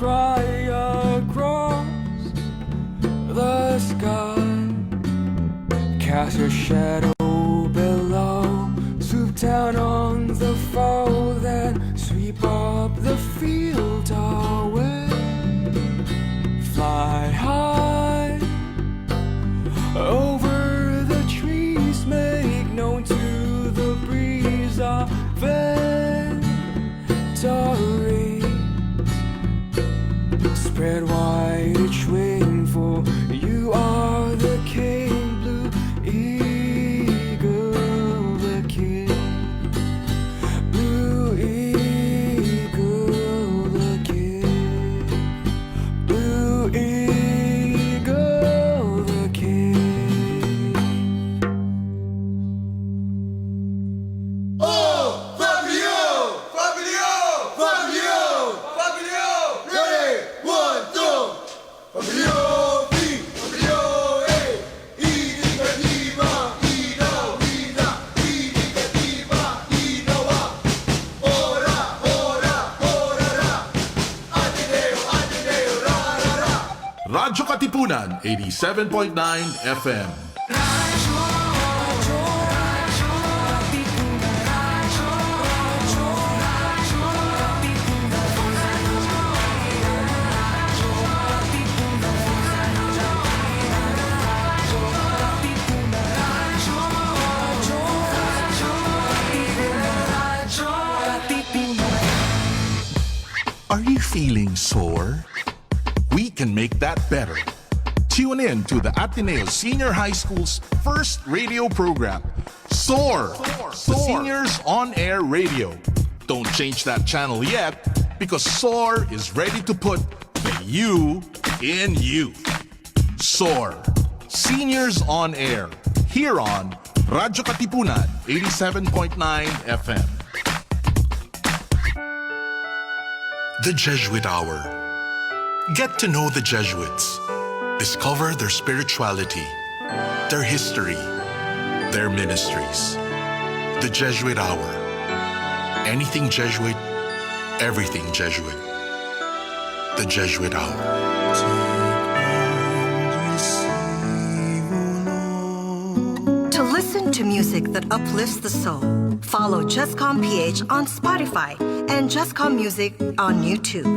cry across the sky. Cast your shadow below, swoop down on the foe, then sweep up the field away. Fly high over the trees, make known to the breeze our victory. Spread wide each wing, for you are the king, blue eagle, the king. Blue eagle, the king. Blue eagle, the king. Oh, Fabio! Fabio! Fabio! Fabio! Ready? 1, 2. Fabio! Fabio! Hey! Initiativa! Ina! Initiativa! Inawa! Ora! Ora! Ora! Ateneo! Ateneo! Ra! Ra! Ra! Radyo Katipunan, 87.9 FM. Are you feeling sore? We can make that better. Tune in to the Ateneo Senior High School's first radio program, SOAR, the Seniors On Air Radio. Don't change that channel yet, because SOAR is ready to put the you in you. SOAR, Seniors On Air, here on Radyo Katipunan, 87.9 FM. The Jesuit Hour. Get to know the Jesuits. Discover their spirituality, their history, their ministries. The Jesuit Hour. Anything Jesuit, everything Jesuit. The Jesuit Hour. To listen to music that uplifts the soul, follow JustCom PH on Spotify and JustCom Music on YouTube.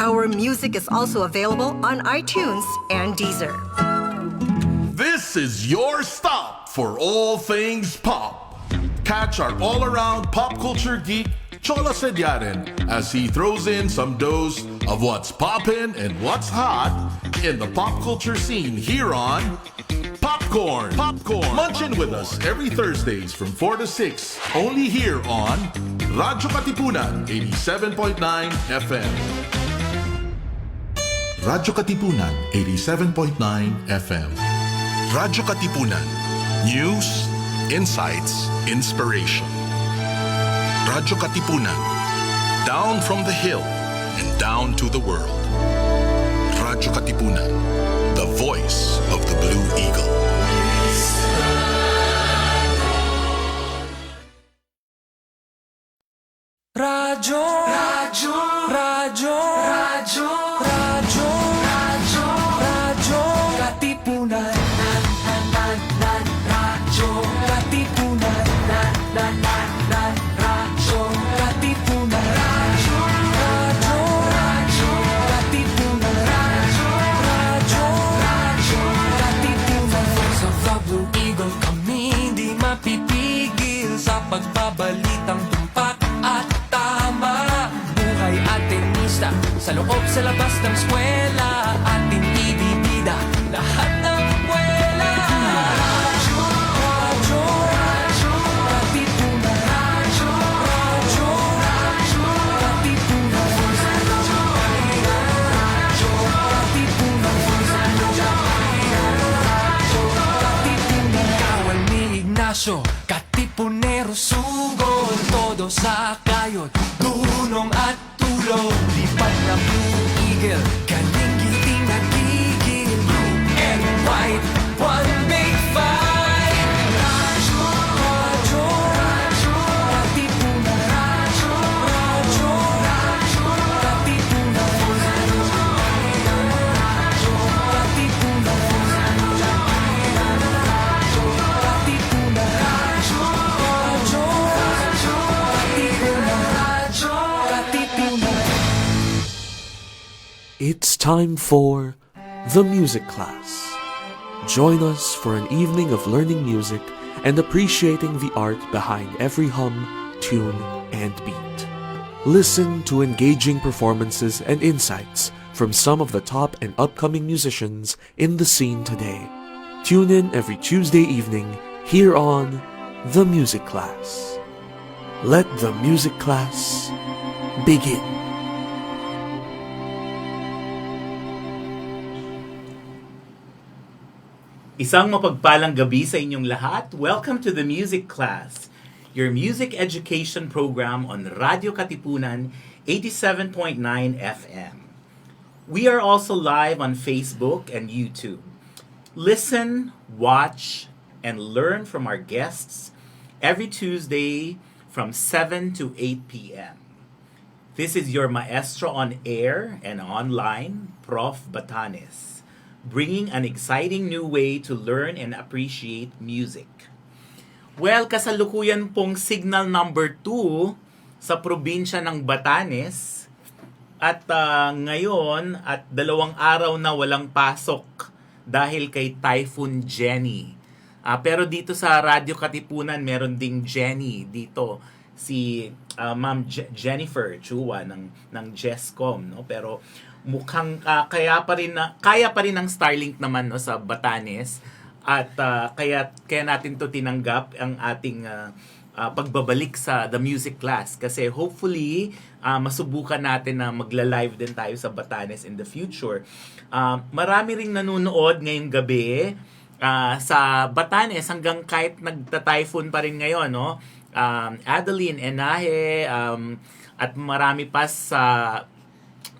Our music is also available on iTunes and Deezer. This is your stop for all things pop. Catch our all-around pop culture geek, Chola Sediaren, as he throws in some dose of what's poppin' and what's hot in the pop culture scene here on Popcorn. Munch in with us every Thursdays from 4 to 6, only here on Radyo Katipunan, 87.9 FM. Radyo Katipunan, 87.9 FM. Radyo Katipunan. News, insights, inspiration. Radyo Katipunan. Down from the hill and down to the world. Radyo Katipunan. The voice of the Blue Eagle. Radyo, Radyo, Radyo, Radyo, Radyo, Radyo, Radyo Katipunan. Radyo Katipunan. Radyo Katipunan. Radyo, Radyo, Radyo Katipunan. Radyo, Radyo, Radyo Katipunan. Voice of the Blue Eagle, kami di mapipigil sa pagbabalitang tumpak at tama. Buhay atenista, sa loob sa labas ng eskwela, ating ibibida lahat ng kwela. Radyo, Radyo, Radyo Katipunan. Radyo, Radyo, Radyo Katipunan. Radyo Katipunan. Radyo Katipunan. Kawal ni Ignacio, Katipunero, sugol, todo sa kayod, dunong at tulog. Lipat na Blue Eagle, galing giting nagigil. Blue and white, one big fight. Radyo, Radyo, Radyo Katipunan. Radyo, Radyo, Radyo Katipunan. It's time for The Music Class. Join us for an evening of learning music and appreciating the art behind every hum, tune, and beat. Listen to engaging performances and insights from some of the top and upcoming musicians in the scene today. Tune in every Tuesday evening here on The Music Class. Let the music class begin. Isang mapagpalang gabi sa inyong lahat. Welcome to the Music Class, your music education program on Radyo Katipunan 87.9 FM. We are also live on Facebook and YouTube. Listen, watch, and learn from our guests every Tuesday from 7 to 8 p.m. This is your maestro on air and online, Prof. Batanes, bringing an exciting new way to learn and appreciate music. Well, kasalukuyan pong signal number 2 sa probinsya ng Batanes at ngayon at 2 araw na walang pasok dahil kay Typhoon Jenny. Pero dito sa Radyo Katipunan meron ding Jenny dito, si Ma'am Jennifer Chua ng Jescom, no? Pero mukhang kaya pa rin ng Starlink naman, no, sa Batanes at kaya natin to tinanggap ang ating pagbabalik sa The Music Class kasi hopefully masubukan natin na magla-live din tayo sa Batanes in the future. Marami ring nanonood ngayong gabi sa Batanes hanggang kahit nagta-typhoon pa rin ngayon, no? Adeline Enahe at marami pa sa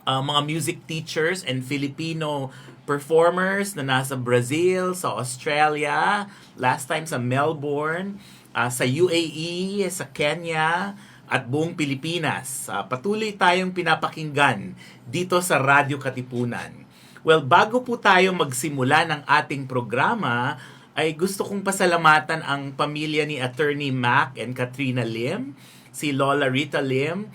mga music teachers and Filipino performers na nasa Brazil, sa Australia, last time sa Melbourne, sa UAE, sa Kenya, at buong Pilipinas. Patuloy tayong pinapakinggan dito sa Radyo Katipunan. Well, bago po tayo magsimula ng ating programa, ay gusto kong pasalamatan ang pamilya ni Attorney Mac and Katrina Lim, si Lola Rita Lim,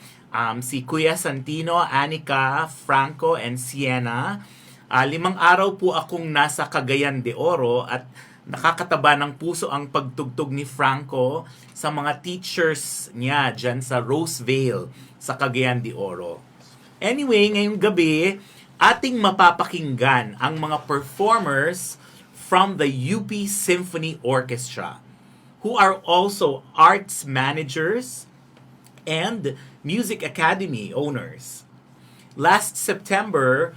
si Kuya Santino, Anika, Franco, and Sienna. 5 araw po akong nasa Cagayan de Oro at nakakataba ng puso ang pagtugtog ni Franco sa mga teachers niya dyan sa Roseville sa Cagayan de Oro. Anyway, ngayong gabi, ating mapapakinggan ang mga performers from the UP Symphony Orchestra who are also arts managers and Music Academy owners. Last September,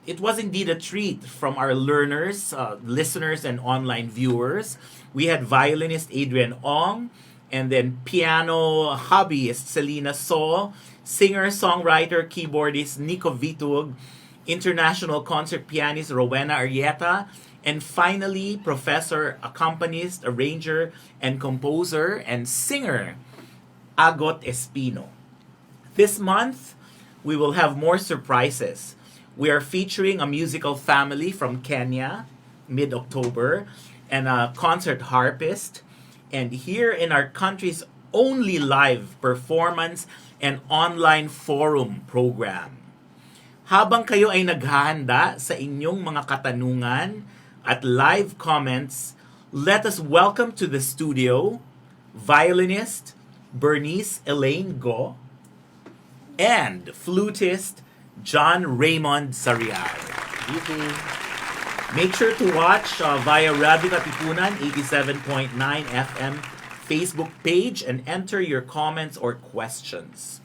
it was indeed a treat from our learners, listeners, and online viewers. We had violinist Adrian Ong, and then piano hobbyist Selena So, singer, songwriter, keyboardist Nico Vitug, international concert pianist Rowena Arrieta, and finally, professor, accompanist, arranger, and composer, and singer Agot Espino. This month, we will have more surprises. We are featuring a musical family from Kenya, mid-October, and a concert harpist. And here in our country's only live performance and online forum program. Habang kayo ay naghahanda sa inyong mga katanungan at live comments, let us welcome to the studio violinist Bernice Elaine Go and flutist John Raymond Sarreal. Make sure to watch via Radyo Katipunan 87.9 FM Facebook page and enter your comments or questions.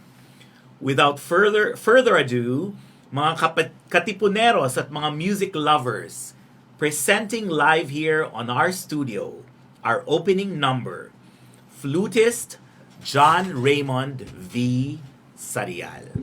Without further ado, mga Katipuneros at mga music lovers, presenting live here on our studio, our opening number, flutist John Raymond V. Sarreal.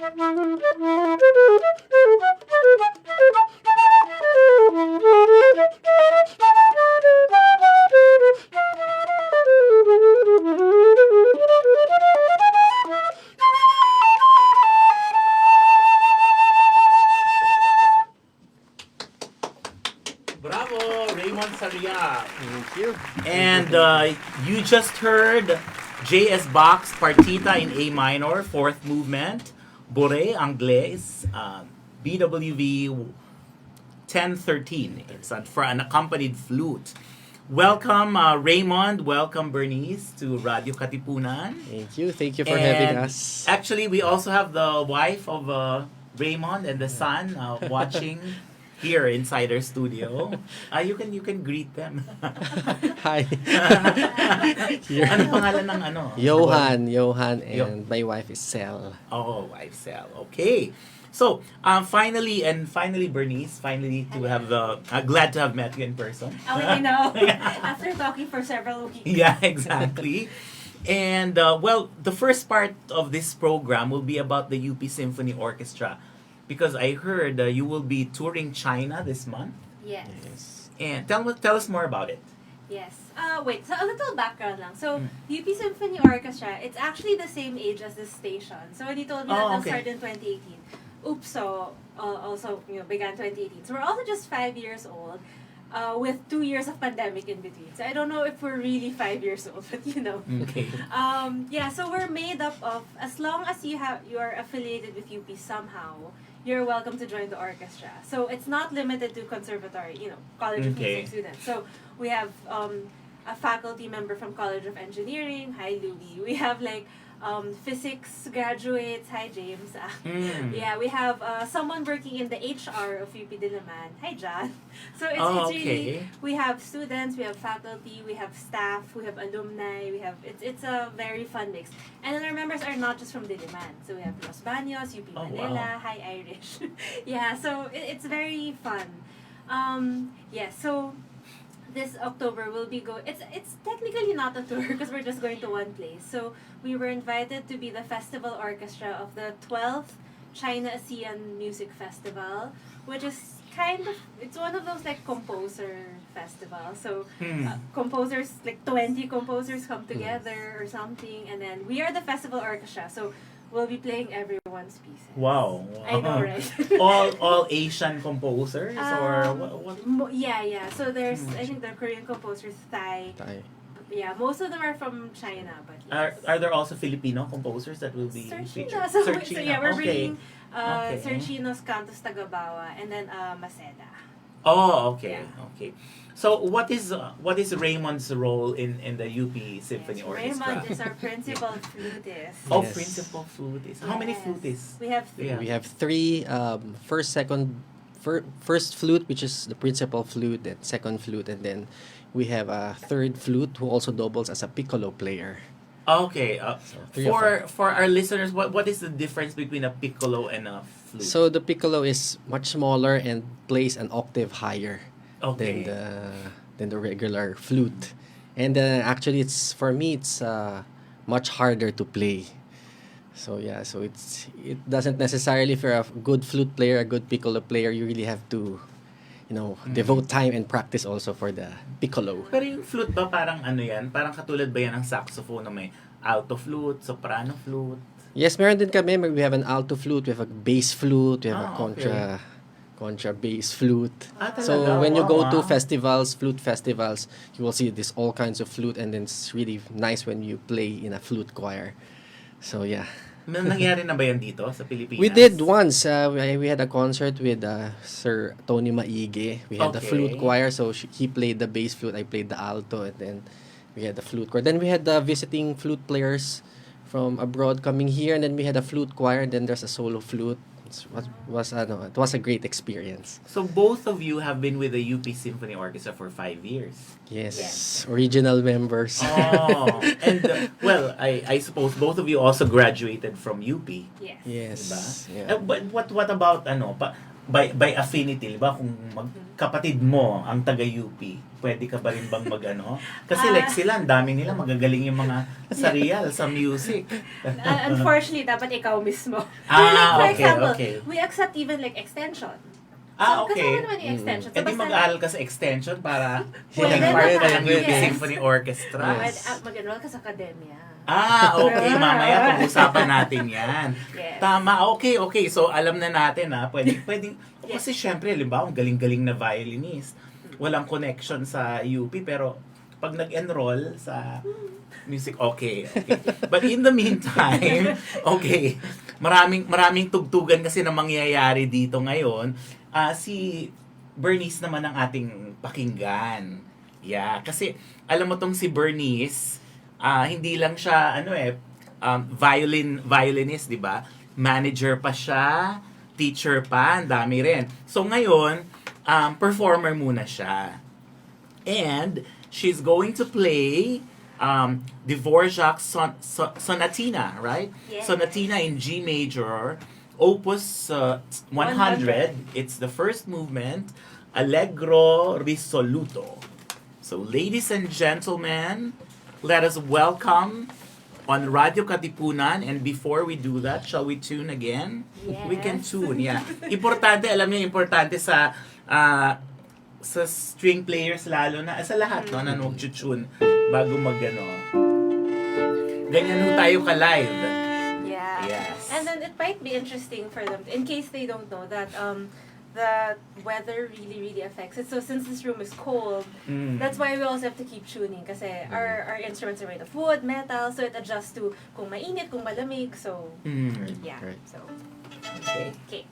Bravo, Raymond Sarreal. Thank you. And you just heard J.S. Bach's Partita in A minor, fourth movement, Bourrée Anglais, BWV 1013. It's for an accompanied flute. Welcome, Raymond. Welcome, Bernice, to Radyo Katipunan. Thank you. Thank you for having And us. Actually, we also have the wife of Raymond and the son watching here inside our studio. You can greet them. Hi. Ano pangalan ng ano? Johan, and my wife is Sel. Oh, wife Sel. Okay. So, finally, Bernice, to have glad to have met you in person. Oh, I know. After talking for several weeks. Yeah, exactly. And, well, the first part of this program will be about the UP Symphony Orchestra. Because I heard you will be touring China this month. Yes. And tell us more about it. Yes. Wait, so a little background lang. So, UP Symphony Orchestra, it's actually the same age as this station. So, when you told me that it'll start in 2018, OOPSO also began 2018. So, we're also just 5 years old. With 2 years of pandemic in between. So I don't know if we're really 5 years old, but Okay. Yeah, so we're made up of, as long as you are affiliated with UP somehow, you're welcome to join the orchestra. So it's not limited to conservatory, College of Music students. So we have a faculty member from College of Engineering, hi Louie. We have physics graduates, hi James. Yeah, we have someone working in the HR of UP Diliman, hi John. So it's really, we have students, we have faculty, we have staff, we have alumni, it's a very fun mix. And then our members are not just from Diliman. So we have Los Baños, UP Manila, hi Irish. Yeah, so it's very fun. Yeah, so this October we'll be it's technically not a tour because we're just going to one place. So we were invited to be the festival orchestra of the 12th China ASEAN Music Festival, which is it's one of those composer festivals. So composers, 20 composers come together or something, and then we are the festival orchestra. So we'll be playing everyone's pieces. Wow. I know, right? all Asian composers or what? Yeah. So there's I think the Korean composers, Thai. Yeah, most of them are from China, but yes. Are there also Filipino composers that will be featured? So yeah, we're bringing Sir Chino's Cantos Tagabawa and then Maceda. Oh, okay. Yeah. Okay. So what is Raymond's role in the UP Symphony Orchestra? Raymond is our principal flutist. Oh, Yes. principal flutist. How many flutists? We have three. Yeah. We have three, first flute, which is the principal flute, then second flute, and then we have a third flute who also doubles as a piccolo player. Okay. three of For our listeners, what is the difference between a piccolo and a flute? So the piccolo is much smaller and plays an octave higher Okay. than the regular flute. And actually, it's much harder to play. So yeah, so it doesn't necessarily, if you're a good flute player, a good piccolo player, you really have to, devote time and practice also for the piccolo. Pero yung flute ba parang ano yan? Parang katulad ba yan ng saxophone na may alto flute, soprano flute? Yes, meron din kami. We have an alto flute, we have a bass flute, we have a contra bass flute. So talaga? when you go Wow, to flute festivals, you will see this all kinds of flute, and then it's really nice when you play in a flute choir. So yeah. Nangyari na ba yan dito sa Pilipinas? We did once. We had a concert with Sir Tony Maige. We had the flute choir, so he played the bass flute, I played the alto, and then we had the flute choir. Then we had the visiting flute players from abroad coming here, and then we had a flute choir, and then there's a solo flute. It was a great experience. So both of you have been with the UP Symphony Orchestra for 5 years. Yes. Original members. Oh, and well, I suppose both of you also graduated from UP. Yes. Yes. Diba? Yeah. But what about by affinity, di ba? Kung kapatid mo ang taga-UP, pwede ka ba rin bang mag-ano? Kasi like sila, ang dami nila magagaling yung mga Sarreal sa music. Unfortunately, dapat ikaw mismo. Ah, For okay, example, okay. we accept even like extension. Okay. Kasama naman yung extension. Eh di mag-aaral ka sa extension para Pwede mag-part ka naman, ng UP yes. Symphony Orchestra. Mag-enroll ka sa akademya. Okay. Mamaya pag-usapan natin yan. Yes. Tama. Okay. So, alam na natin Pwede. Kasi syempre, halimbawa, ang galing-galing na violinist. Walang connection sa UP, pero pag nag-enroll sa music, okay. But in the meantime, okay, maraming tugtugan kasi na mangyayari dito ngayon. Si Bernice naman ang ating pakinggan. Yeah, kasi alam mo tong si Bernice, hindi lang siya violinist, 'di ba? Manager pa siya, teacher pa, ang dami rin. So ngayon, performer muna siya. And she's going to play Dvorak's Sonatina, right? Yes. Sonatina in G major, Opus 100. It's the first movement, Allegro risoluto. So, ladies and gentlemen, let us welcome on Radyo Katipunan. And before we do that, shall we tune again? Yes. We can tune, yeah. Importante, alam niyo, importante sa string players lalo na, sa lahat, no, na mag-tune bago mag-ano. Ganyan ho tayo ka-live. Yeah. Yes. And then it might be interesting for them, in case they don't know, that the weather really affects it. So since this room is cold, that's why we also have to keep tuning. Kasi our instruments are made of wood, metal, so it adjusts to kung mainit, kung malamig. So, yeah. Right. So, Okay. okay.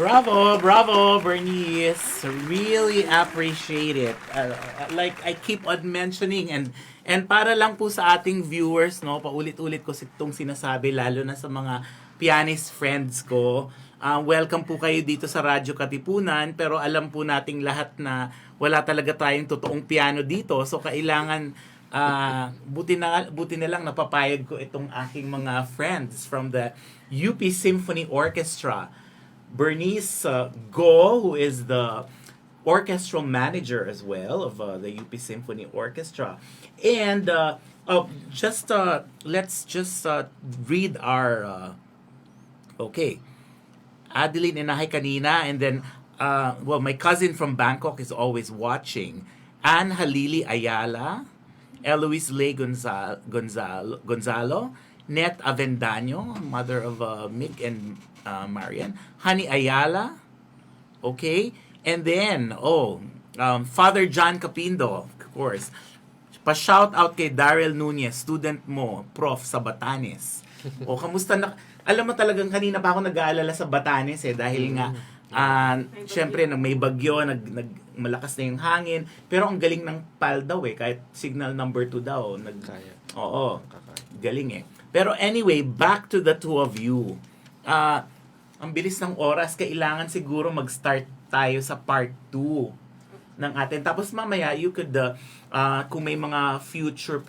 Bravo, Bernice. Really appreciate it. Like I keep on mentioning and para lang po sa ating viewers, no, paulit-ulit ko itong sinasabi lalo na sa mga pianist friends ko. Welcome po kayo dito sa Radyo Katipunan, pero alam po nating lahat na wala talaga tayong totoong piano dito. So kailangan buti na lang napapayag ko itong aking mga friends from the UP Symphony Orchestra. Bernice Go, who is the orchestral manager as well of the UP Symphony Orchestra. And let's just read our okay. Adeline Inahay kanina, and then my cousin from Bangkok is always watching. Anne Halili Ayala, Eloise Lay Gonzalo, Net Avendaño, mother of Mick and Marian, Honey Ayala, okay, and then Father John Capindo, of course. Pa-shout out kay Daryl Nunez, student mo, Prof sa Batanes. Kamusta na? Alam mo talagang kanina pa ako nag-aalala sa Batanes dahil nga syempre may bagyo, malakas na yung hangin, pero ang galing ng PAL daw kahit signal number 2 daw galing Pero anyway, back to the two of you. Ang bilis ng oras, kailangan siguro mag-start tayo sa part 2 ng atin. Tapos mamaya, you could, kung may mga future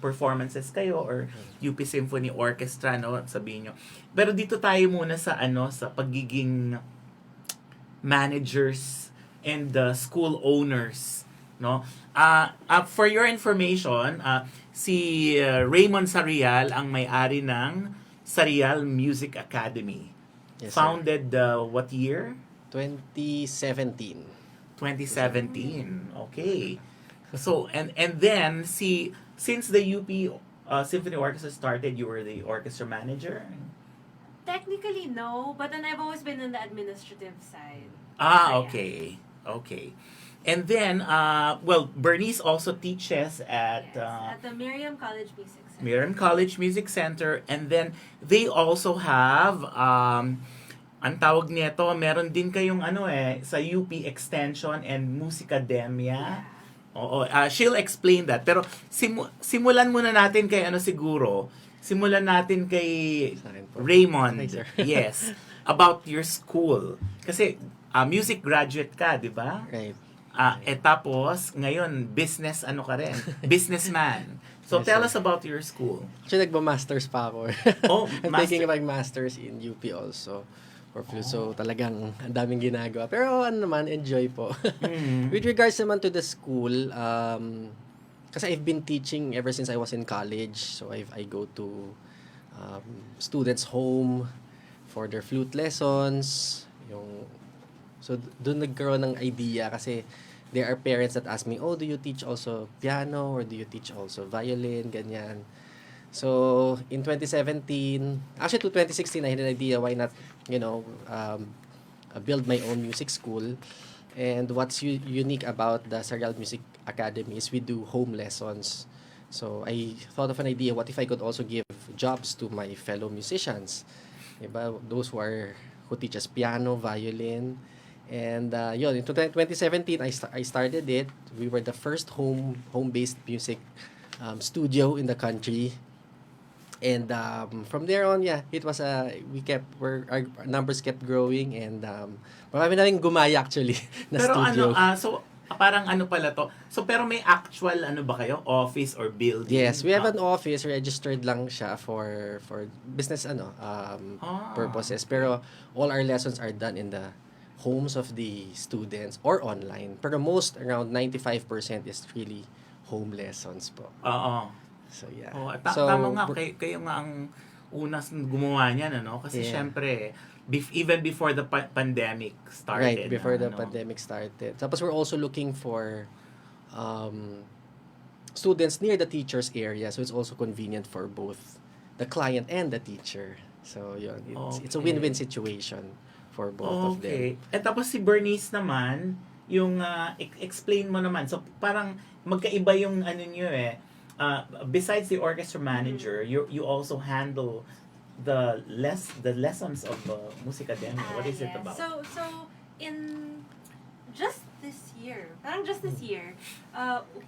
performances kayo or UP Symphony Orchestra, no, sabihin nyo. Pero dito tayo muna sa sa pagiging managers and school owners, no. For your information, si Raymond Sarreal ang may-ari ng Sarreal Music Academy. Yes, Founded what year? 2017. 2017. Okay. So and then since the UP Symphony Orchestra started, you were the orchestra manager? Technically, no, but then I've always been in the administrative side. Okay. And then, Bernice also teaches at the Miriam College Music Center. Miriam College Music Center, and then they also have ang tawag nito, meron din kayong sa UP Extension and Musicademia. Oo, she'll explain that. Pero simulan muna natin kay siguro. Simulan natin kay Raymond. Yes, about your school. Kasi music graduate ka, di ba? Right. Tapos, ngayon, business ka rin. Businessman. So, Yes, tell sir. us about your school. Actually, nagma-masters pa ako. I'm taking my masters in UP also. For flute. So, talagang ang daming ginagawa. Pero naman, enjoy po. With regards naman to the school, kasi I've been teaching ever since I was in college. So, I go to students' home for their flute lessons. So, doon nagkaroon ng idea kasi there are parents that ask me, do you teach also piano or do you teach also violin, ganyan. So, in 2017, actually to 2016, I had an idea, why not, build my own music school. And what's unique about the Sarreal Music Academy is we do home lessons. So, I thought of an idea, what if I could also give jobs to my fellow musicians? Diba? Those who teach us piano, violin. And in 2017, I started it. We were the first home-based music studio in the country. And from there on, it was our numbers kept growing, and marami na rin gumaya actually na Pero studio. parang pala to. So pero may actual ba kayo, office or building? Yes, we have an office, registered lang siya for business purposes. Pero all our lessons are done in the homes of the students or online. Pero around 95% is really home lessons po. Oo. So, yeah. Tama nga, kayo nga ang unas gumawa niyan, Kasi syempre, even before the pandemic started. Right, before the pandemic started. Tapos we're also looking for students near the teacher's area. So, it's also convenient for both the client and the teacher. So, yun. It's a win-win situation for both of them. At tapos si Bernice naman, yung explain mo naman. So, parang magkaiba yung niyo besides the orchestra manager, you also handle the lessons of Musicademia? What is it yes. about? So in just this year,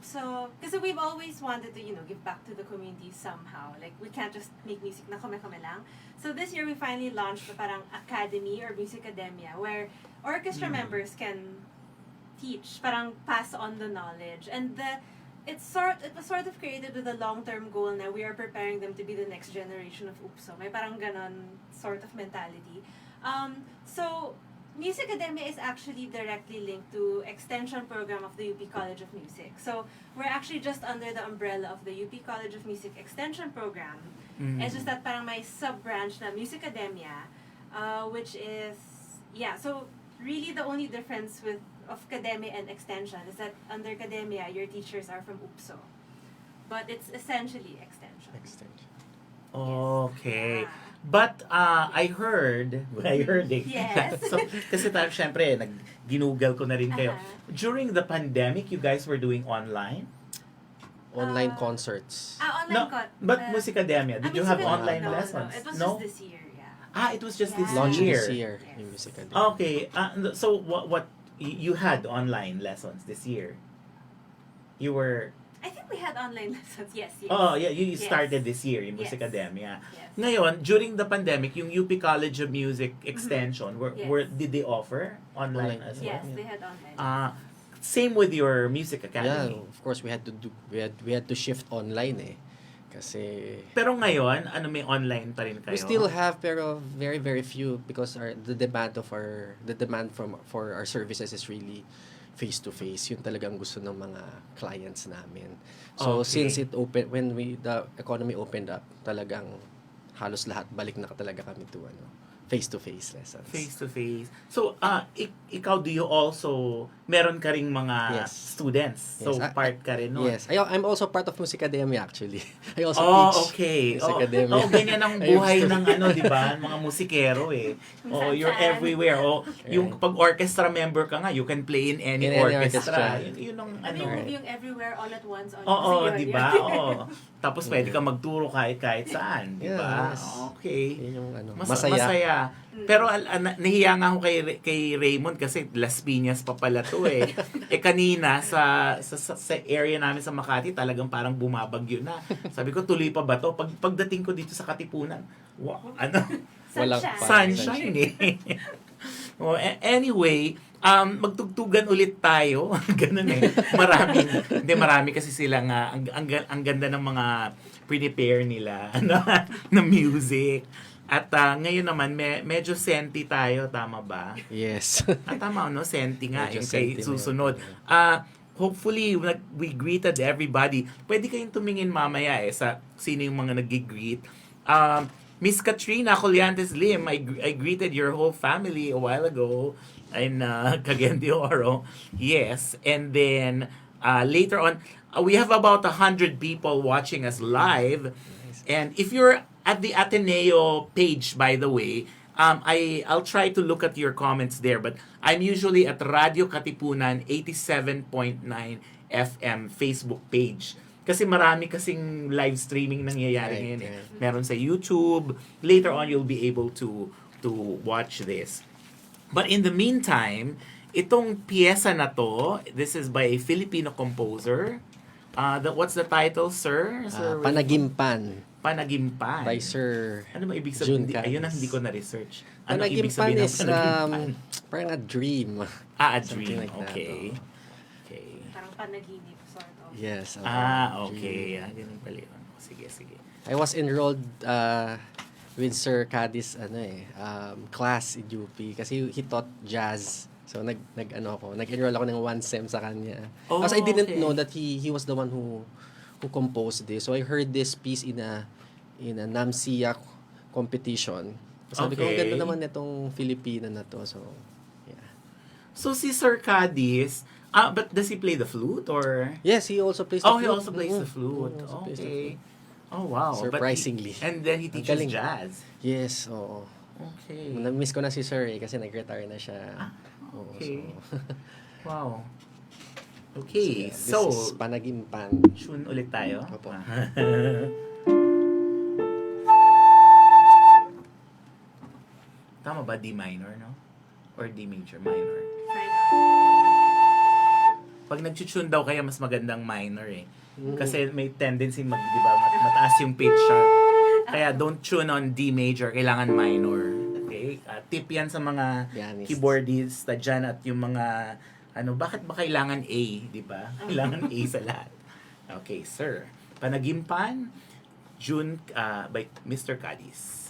so kasi we've always wanted to give back to the community somehow. Like we can't just make music na kami lang. So this year we finally launched the parang academy or Musicademia where orchestra members can teach, parang pass on the knowledge, and it was sort of created with a long-term goal na we are preparing them to be the next generation of UPSO. May parang ganon sort of mentality. So Musicademia is actually directly linked to extension program of the UP College of Music. So we're actually just under the umbrella of the UP College of Music extension program. It's just that parang may sub-branch na Musicademia, which is, so really the only difference of academia and extension is that under academia, your teachers are from UPSO. But it's essentially extension. Okay. Yeah. But I heard eh. Yes. So, kasi syempre, ginugal ko na rin kayo. During the pandemic, you guys were doing online? Online concerts. Online But Musicademia, did you have online no, lessons? No, it was just this year, It was just this Launched year. this year. Yes. Yung Musicademia. Okay. So what you had online lessons this year? You were I think we had online lessons. Yes. Oh, yeah, you Yes. started this year in Yes. Musicademia. Yes. Ngayon, during the pandemic, yung UP College of Music extension, Yes. did they offer online Online. as well? Yes, they had online. Same with your music Yeah, academy. of course we had to shift online eh. Kasi Pero ngayon, may online pa rin kayo? we still have pero very very few because the demand for our services is really face to face. Yun talagang gusto ng mga clients namin. So Okay. since when the economy opened up, talagang halos lahat balik na talaga kami to face to face lessons. Face to face. So, ikaw, do you also, meron ka ring mga Yes. students? So, Yes. part ka rin nun? Yes. I'm also part of Musicademia actually. I also Oh, teach okay. Musicademia. Ganyan ang buhay ng di ba? Mga musikero eh. You're everywhere. Yung pag orchestra member ka nga, you can play in any In any orchestra. orchestra. Yun ang Yung everywhere all at once on di ba? Tapos pwede ka magturo kahit saan, di ba? Yes. Okay. Yun yung Masaya. Pero nahiya nga ako kay Raymond kasi Las Piñas pa pala to eh. Kanina sa area namin sa Makati talagang parang bumabagyo na. Sabi ko tuloy pa ba to? Pagdating ko dito sa Katipunan, Walang sunshine eh. Anyway, magtugtugan ulit tayo. Ganun eh. Marami kasi silang ang ganda ng mga prepare nila na music. At ngayon naman, medyo senti tayo, tama ba? Yes. Tama, no? Senti nga, Medyo yung kay senti susunod. Hopefully, we greeted everybody. Pwede kayong tumingin mamaya sa sino yung mga nag-greet. Miss Katrina Colliantes Lim, I greeted your whole family a while ago in Cagayan de Oro. Yes. And then, later on, we have about 100 people watching us live. And if you're at the Ateneo page, by the way, I'll try to look at your comments there. But I'm usually at Radyo Katipunan 87.9 FM Facebook page. Kasi marami kasing live streaming nangyayari ngayon. Meron sa YouTube. Later on, you'll be able to watch this. But in the meantime, itong piyesa na to, this is by a Filipino composer. What's the title, sir? Panagimpan. Panagimpan. By Sir Ano ba ibig sabihin? June Ayun ang Canis. hindi ko na-research. Ano ibig Panagimpan sabihin ng is panagimpan? parang a dream. A Something dream. like that, Okay. oh. Okay. Parang panaginip sort of. Yes. Okay. Ganun pala yun. Sige. I was enrolled with Sir Cadi's class in UP kasi he taught jazz. So nag-enroll ako ng 1 sem sa kanya. Because I didn't know that he was the one who composed this. So I heard this piece in a NAMSIA competition. Sabi ko, ang ganda naman itong Filipina na to. So, yeah. So si Sir Cadiz, but does he play the flute or? Yes, he also plays the flute. He also plays the flute. He also plays the Okay. flute. Oh, wow. Surprisingly. And then he teaches Galing. jazz. Yes, oo. Okay. Na-miss ko na si Sir kasi nag-retire na siya. Okay. So, Wow. Okay. this So, is Panagimpan. tune ulit tayo. Opo. Tama ba? D minor, no? Or D major, minor? Pag nag-tune daw kaya mas magandang minor eh. Kasi may tendency di ba, mataas yung pitch sharp. Kaya don't tune on D major, kailangan minor. Okay? Tip yan sa mga Pianists. keyboardists dyan at yung mga bakit ba kailangan A, di ba? Kailangan A sa lahat. Okay, sir. Panagimpan, June by Mr. Cadiz.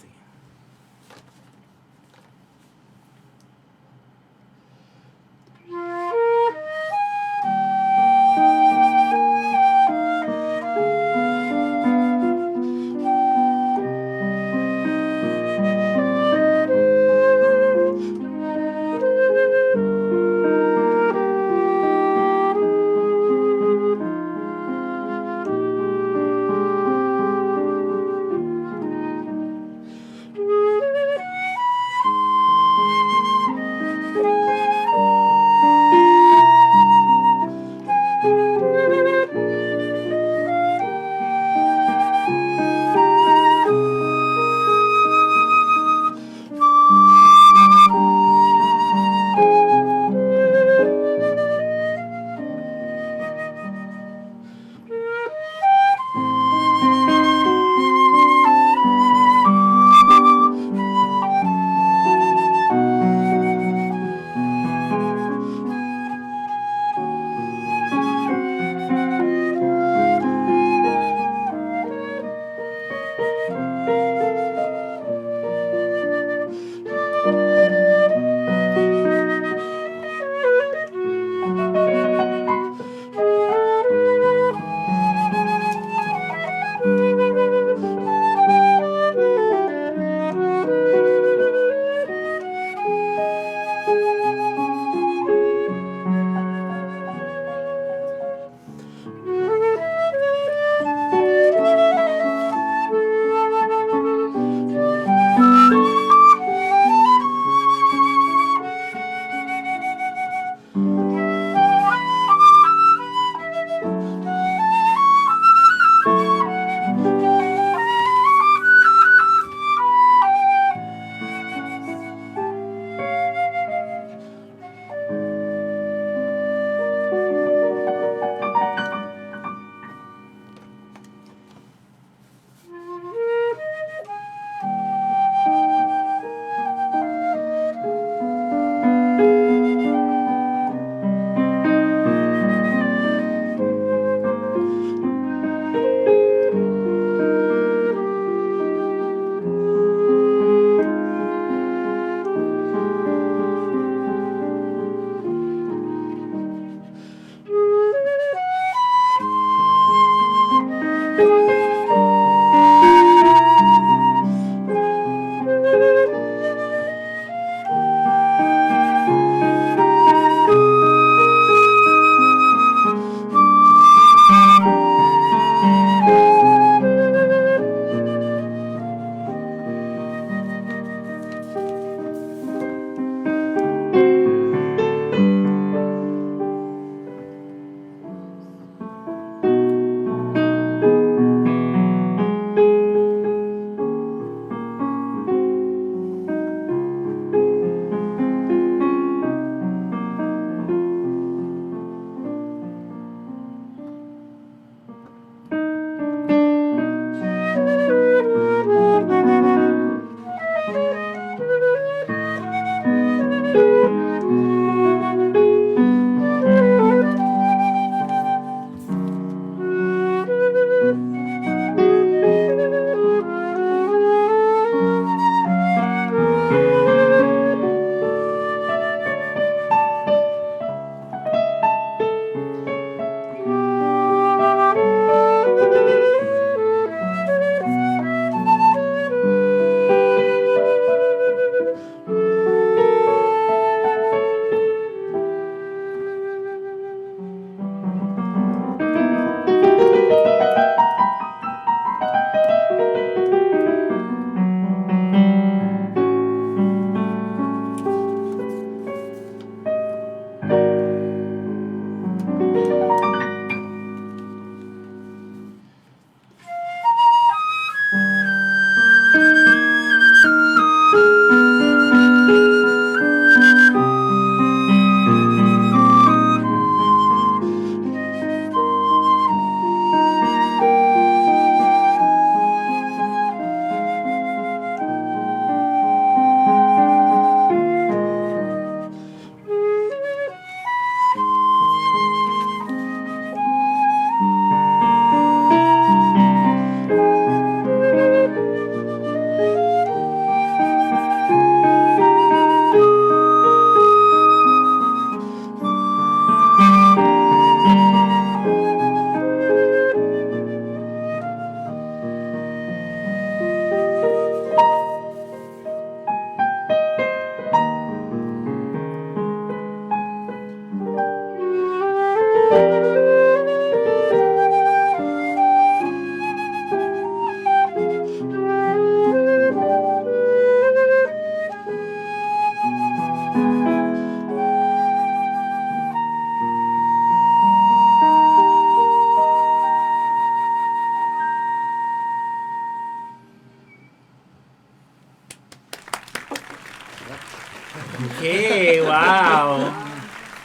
Wow!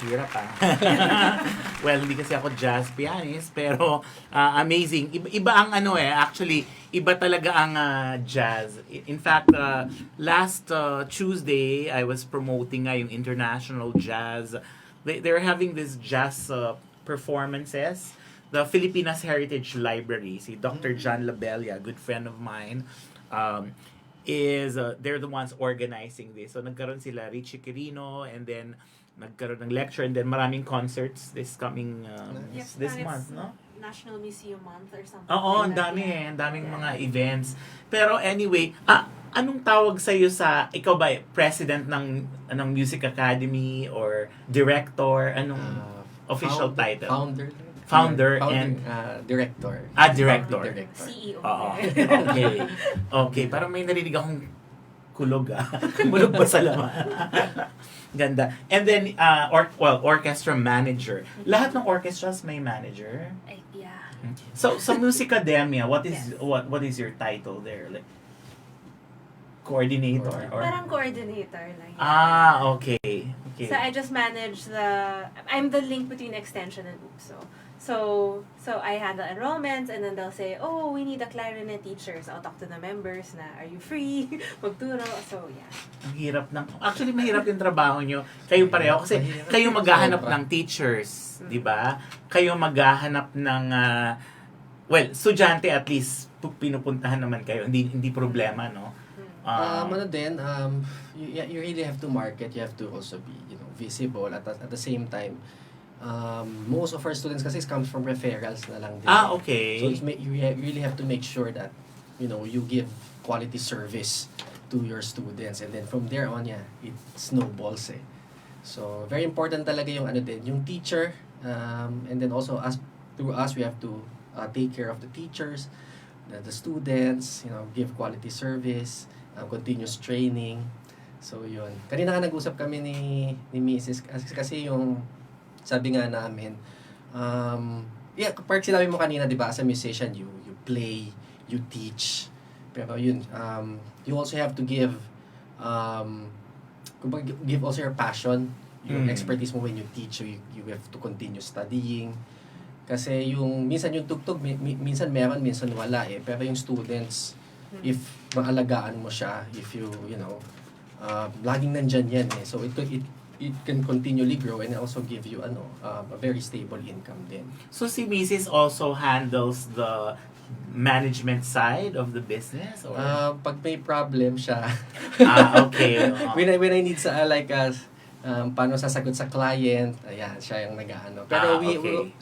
Hirap Well, hindi kasi ako jazz pianist, pero amazing. Iba ang actually, iba talaga ang jazz. In fact, last Tuesday, I was promoting yung International Jazz. They're having this jazz performances. The Filipinas Heritage Library, si Dr. John Labella, good friend of mine, is they're the ones organizing this. So nagkaroon sila Richie Quirino, and then nagkaroon ng lecture, and then maraming concerts this coming this month, no? National Museum Month or something. Oo, ang daming mga events. Pero anyway, anong tawag sa iyo ikaw ba president ng Music Academy or director? Anong official title? Founder and director. Director. CEO. Oo. Okay. Okay, parang may narinig akong kulog Kulog ba sa laman? Ganda. And then orchestra manager. Lahat ng orchestras may manager. Yeah. So sa Musicademia, what is Yes. what is your title there? Like coordinator or Parang coordinator lang. Okay. So I just manage I'm the link between extension and OOP. So I handle enrollments, and then they'll say, oh, we need a clarinet teacher. So I'll talk to the members na, are you free? Magturo. So yeah. ang hirap actually mahirap yung trabaho nyo. Kayo pareho kasi kayo maghahanap ng teachers, di ba? Kayo maghahanap ng estudyante at least pinupuntahan naman kayo. Hindi problema, no? You really have to market. You have to also be, visible at the same time. Most of our students kasi comes from referrals na lang din. Okay. So you really have to make sure that you give quality service to your students, and then from there on it snowballs So very important talaga yung teacher, and then also through us we have to take care of the teachers, the students, give quality service, continuous training. So yun. Kanina nga nag-usap kami ni Mrs. kasi yung sabi nga namin, parang sinabi mo kanina, di ba, as a musician, you play, you teach. Pero yun, you also have to give also your passion, yung expertise mo when you teach. You have to continue studying. Kasi minsan yung tugtog, minsan meron, minsan wala Pero yung students, if maalagaan mo siya, if laging nandyan yan So it can continually grow and also give you a very stable income din. So si Mrs. also handles the management side of the business, or pag may problem siya. Okay. when I need paano sasagot sa client, ayan, siya yung nag-aano. Pero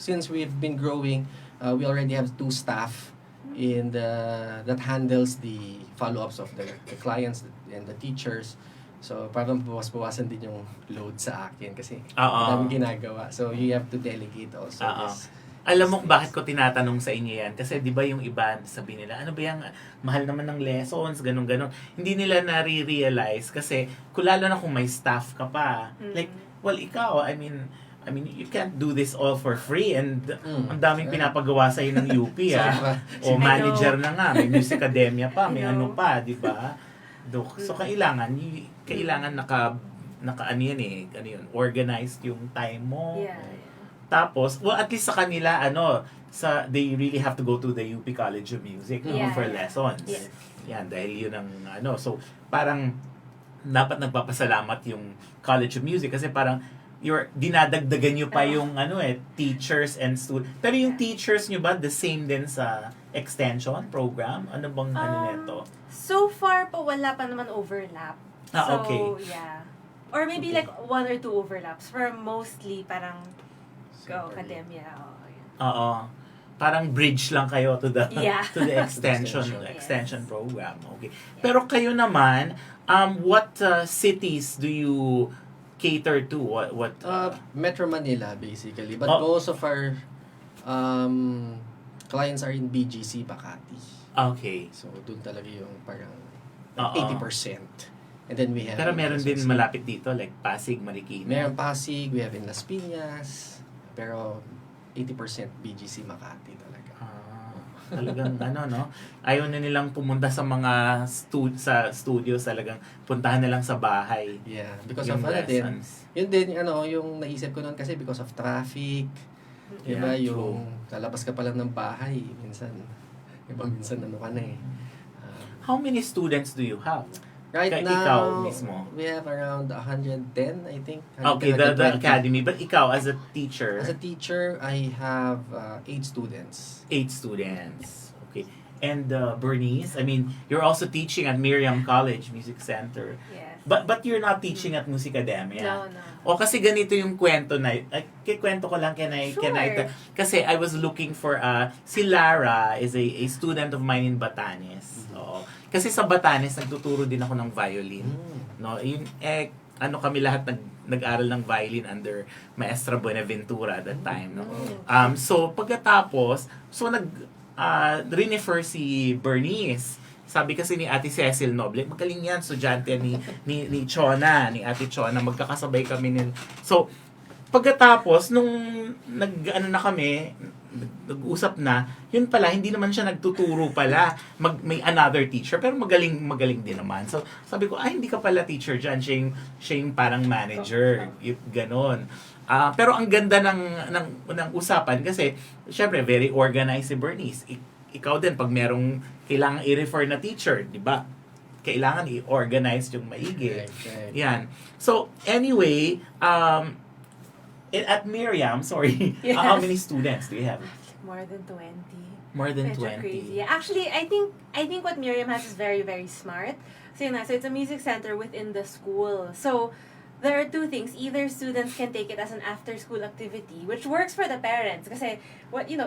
since we've been growing, we already have 2 staff that handles the follow-ups of the clients and the teachers. So, parang bawas-bawasan din yung load sa akin kasi daming ginagawa. So, you have to delegate also this. Alam mo bakit ko tinatanong sa inyo yan? Kasi di ba yung iba, sabi nila, ano ba yung mahal naman ng lessons, ganun-ganun. Hindi nila nare-realize kasi lalo na kung may staff ka pa. Like, well, ikaw, I mean, you can't do this all for free, and ang daming pinapagawa sa'yo ng UP, o manager na nga, may Music Academia pa, may ano pa, di ba? So kailangan organized yung time mo. Tapos, at least sa kanila they really have to go to the UP College of Music for lessons. Yan, dahil yun ang so parang dapat nagpapasalamat yung College of Music kasi parang dinadagdagan nyo pa yung teachers and students. Pero yung teachers nyo ba the same din sa extension program? Ano bang nito? So far po wala pa naman overlap. Okay. Yeah. Or maybe like 1 or 2 overlaps. For mostly parang go academia. Parang bridge lang kayo to the to the extension Yes. program. Okay. Pero kayo naman, what cities do you cater to? What Metro Manila basically, but most of our clients are in BGC, Makati. Okay. So doon talaga yung parang 80%. And then we have Pero meron din malapit dito like Pasig, Marikina. Meron Pasig, we have in Las Piñas, pero 80% BGC Makati talaga. Talagang no? Ayaw na nilang pumunta sa mga sa studios, talagang puntahan na lang sa bahay. Yeah, because Yung of lessons. yun din, yung naisip ko noon kasi because of traffic. Diba, Yeah, yung lalabas ka pa lang ng bahay, minsan ka na eh. How many students do you have? Right Ikaw now, mismo. we have around 110, I think. Okay, 110, the 120. academy. But ikaw, as a teacher? As a teacher, I have 8 students. 8 students. Okay. And Bernice, I mean, you're also teaching at Miriam College Music Center. Yes. But you're not teaching at Music Academia. No. O kasi ganito yung kwento na, kikwento ko lang, can I kasi I was looking for, si Lara is a student of mine in Batanes. Oo. Kasi sa Batanes, nagtuturo din ako ng violin. No? Yun, kami lahat nag-aral ng violin under Maestra Buenaventura at that time. No? So, pagkatapos, refer si Bernice. Sabi kasi ni Ate Cecil Noble, magaling yan, estudyante ni Chona, ni Ate Chona, magkakasabay kami So, pagkatapos, nung nag-usap na, yun pala, hindi naman siya nagtuturo pala. May another teacher, pero magaling din naman. So, sabi ko, hindi ka pala teacher dyan, siya yung parang manager. Ganon. Pero ang ganda ng usapan kasi, syempre, very organized si Bernice. Ikaw din, pag merong kailangan i-refer na teacher, di ba? Kailangan i-organize yung maigi. Right. Yan. So, anyway, at Miriam, sorry, Yes. how many students do you have? More than 20. More than Medyo 20. crazy. Yeah. Actually, I think what Miriam has is very, very smart. So it's a music center within the school. So there are two things. Either students can take it as an after-school activity, which works for the parents. Kasi,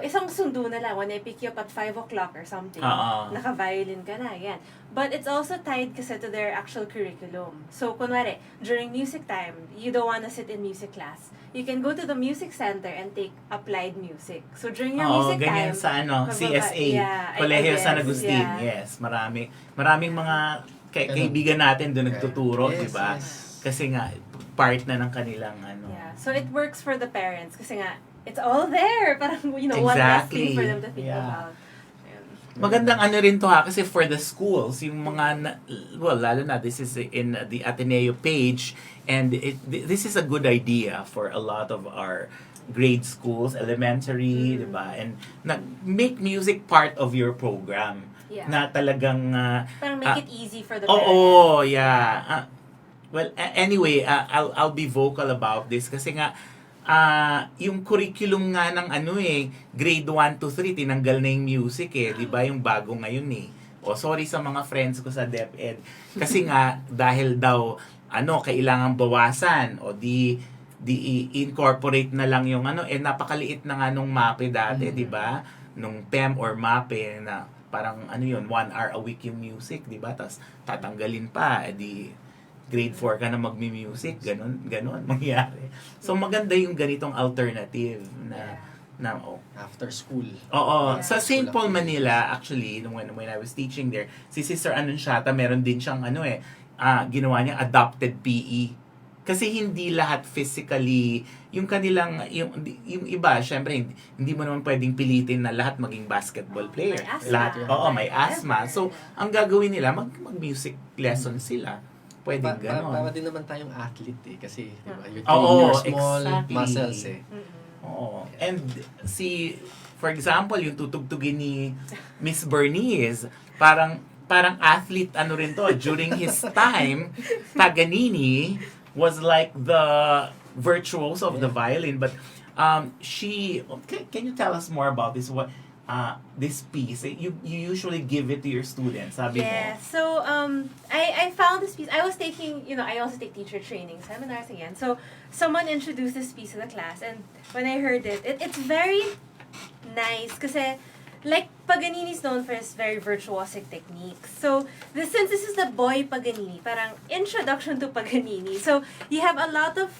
isang sundo na lang when I pick you up at 5 o'clock or something. Naka-violin ka na, yan. But it's also tied kasi to their actual curriculum. So, kunwari, during music time, you don't wanna sit in music class. You can go to the music center and take applied music. So, during your music ganyan time... sa CSA, Colegio San Agustin. Yeah. Yes, maraming mga kaibigan natin doon nagtuturo, di ba? Yes. Kasi nga, part na ng kanilang Yeah. So it works for the parents kasi nga, it's all there. Parang, one less thing for them to think about. Magandang rin to kasi for the schools, yung mga, lalo na, this is in the Ateneo page, and this is a good idea for a lot of our grade schools, elementary, di ba? And make music part of your program. Yeah. Na talagang... Parang make it easy for the parents. Oo, yeah. Well, anyway, I'll be vocal about this kasi nga yung curriculum nga ng grade 1 to 3 tinanggal na yung music 'di ba? Yung bago ngayon sorry sa mga friends ko sa DepEd. Kasi nga dahil daw kailangan bawasan o di incorporate na lang yung napakaliit na nga nung MAPE dati, 'di ba? Nung PEM or MAPE na parang 1 hour a week yung music, 'di ba? Tapos tatanggalin pa, grade 4 ka na magmi-music, ganon mangyari. So maganda yung ganitong alternative na after school. Oo, Yeah. sa St. Paul, Manila, actually, when I was teaching there, si Sister Anunciata, meron din siyang ginawa niya adopted PE. Kasi hindi lahat physically, yung kanilang, yung iba, syempre, hindi mo naman pwedeng pilitin na lahat maging basketball player. May asthma. Lahat, may asthma. So, ang gagawin nila, mag-music lesson sila. Pwedeng ganon. Para din naman tayong athlete kasi diba, you're Oo, your small exactly. muscles Oo. And for example, yung tutugtugin ni Miss Bernice, parang athlete rin to. During his time, Paganini was like the virtuoso of the violin, but can you tell us more about this? This piece, you usually give it to your students, sabi mo. Yeah, so I found this piece. I was taking, I also take teacher training seminars again. So someone introduced this piece to the class, and when I heard it's very nice kasi like Paganini's known for his very virtuosic techniques. So since this is the boy Paganini, parang introduction to Paganini. So you have a lot of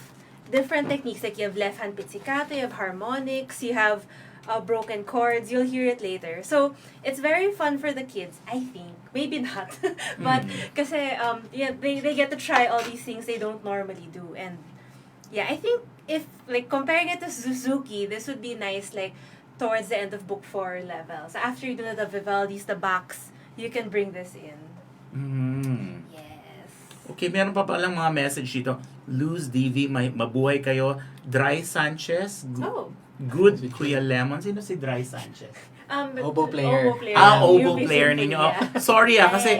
different techniques, like you have left hand pizzicato, you have harmonics, you have broken chords. You'll hear it later. So it's very fun for the kids, I think. Maybe not, but kasi they get to try all these things they don't normally do, and I think if like comparing it to Suzuki, this would be nice, like towards the end of book 4 level. So after you do the Vivaldi's, the Bachs, you can bring this in. Yes. Okay, meron pa palang mga message dito. Luz DV, mabuhay kayo. Dry Sanchez. Good Kuya Lemon. Sino si Dry Sanchez? Oboe player. Oboe player ninyo. Sorry kasi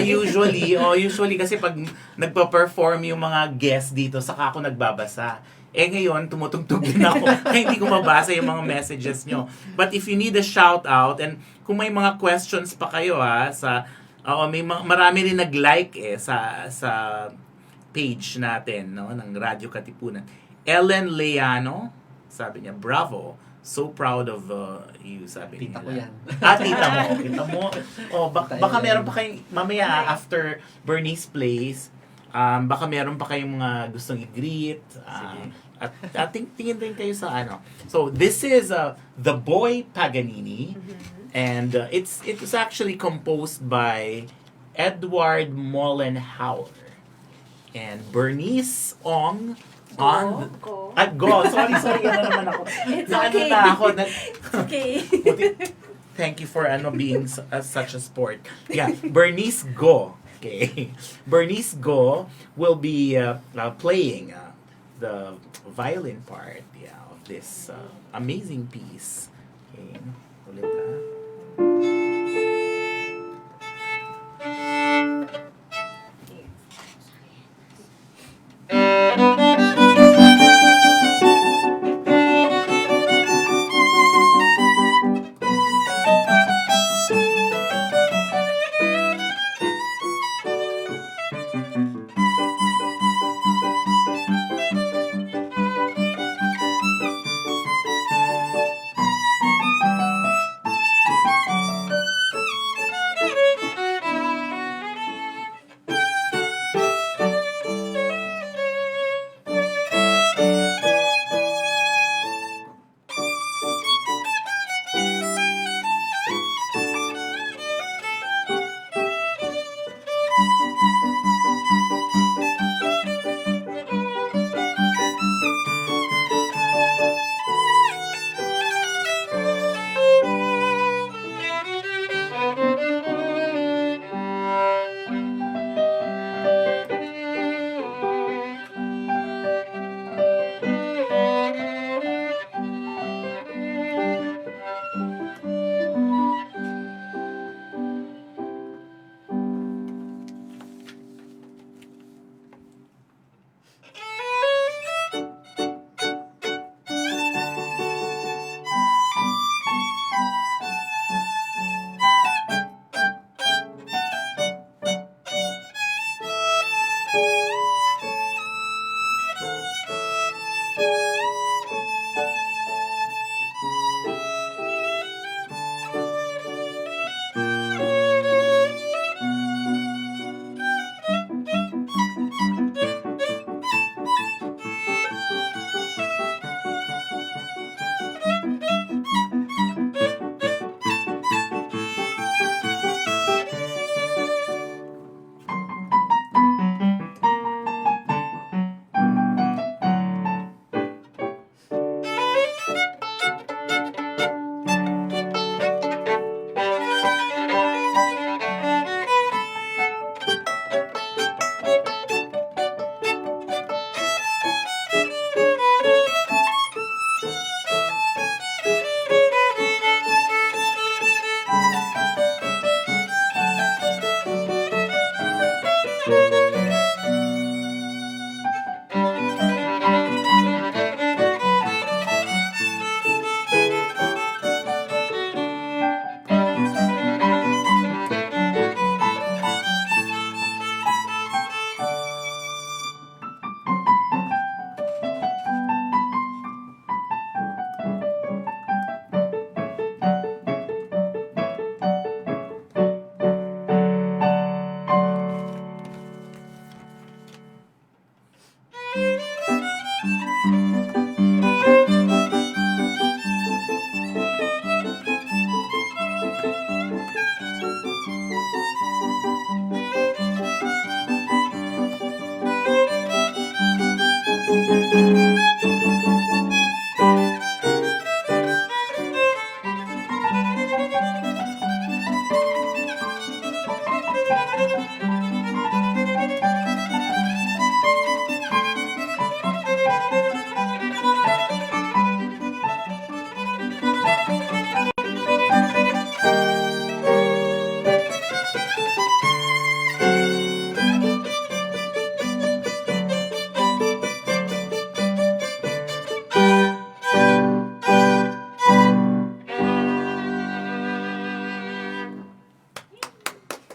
usually kasi pag nagpa-perform yung mga guests dito, saka ako nagbabasa. Ngayon, tumutugtog din ako. Kaya hindi ko mabasa yung mga messages nyo. But if you need a shout out, and kung may mga questions pa kayo marami rin nag-like sa page natin ng Radyo Katipunan. Ellen Leano, sabi niya, bravo. So proud of you, sabi niya. Tita ko yan. Tita mo. Baka meron pa kayong, mamaya after Bernice plays, baka meron pa kayong mga gustong i-greet. At tingin din kayo sa ano. So, this is The Boy Paganini. And it was actually composed by Edward Mollenhauer. And Bernice Ong on... Go. Sorry, ano naman ako. It's okay. It's okay. Thank you for being such a sport. Yeah, Bernice Go. Okay. Bernice Go will be playing the violin part of this amazing piece. Okay. Ulit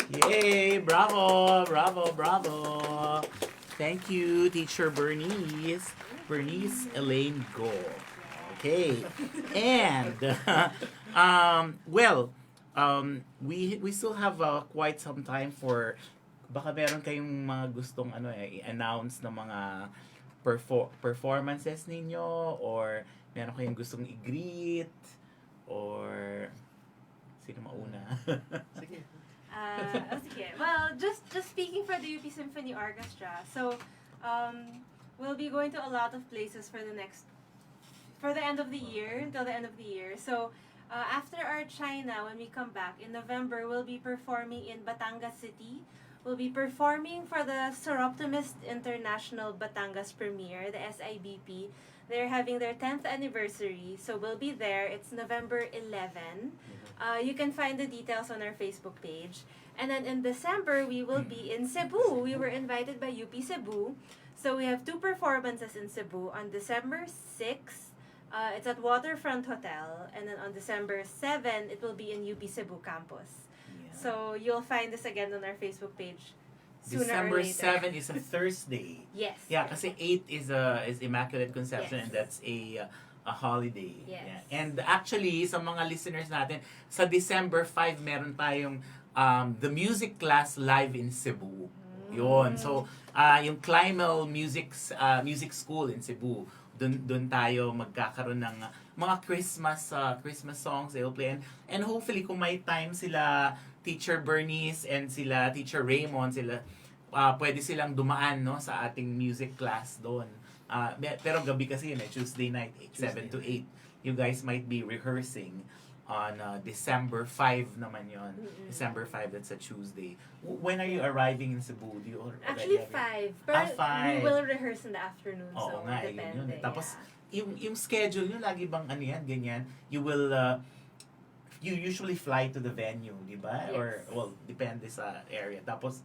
Yay! Bravo! Bravo! Bravo! Thank you, Teacher Bernice. Bernice Elaine Go. Okay. And, we still have quite some time for, baka meron kayong mga gustong i-announce na mga performances ninyo, or meron kayong gustong i-greet, or sino mauna? Sige. Okay. Well, just speaking for the UP Symphony Orchestra, so we'll be going to a lot of places for the end of the year, until the end of the year. So after our China, when we come back in November, we'll be performing in Batangas City. We'll be performing for the Soroptimist International Batangas premiere, the SIBP. They're having their 10th anniversary, so we'll be there. It's November 11. You can find the details on our Facebook page. And then in December, we will be in Cebu. We were invited by UP Cebu. So we have 2 performances in Cebu. On December 6th, it's at Waterfront Hotel. And then on December 7th, it will be in UP Cebu campus. Yeah. So you'll find this again on our Facebook page. December 7 is a Thursday. Yes. Yeah, kasi 8 is Immaculate Conception, Yes. and that's a holiday. Yes. Yeah. And actually, sa mga listeners natin, sa December 5 meron tayong the music class live in Cebu. Yun. So, yung Climal Music School in Cebu, dun tayo magkakaroon ng mga Christmas songs they'll play, and hopefully kung may time sila Teacher Bernice and sila Teacher Raymond, sila pwede silang dumaan, no, sa ating music class doon. Pero gabi kasi yun, Tuesday night, 7 to 8. You guys might be rehearsing on December 5 naman yon. December 5, that's a Tuesday. When are you arriving in Cebu? Do you already Actually, have 5. But 5. we will rehearse in the afternoon, Oo so nga, depende. yun. Tapos, yung schedule nyo, lagi bang ano yan, ganyan? You will, you usually fly to the venue, di ba? Yes. Or, well, depende sa area. Tapos,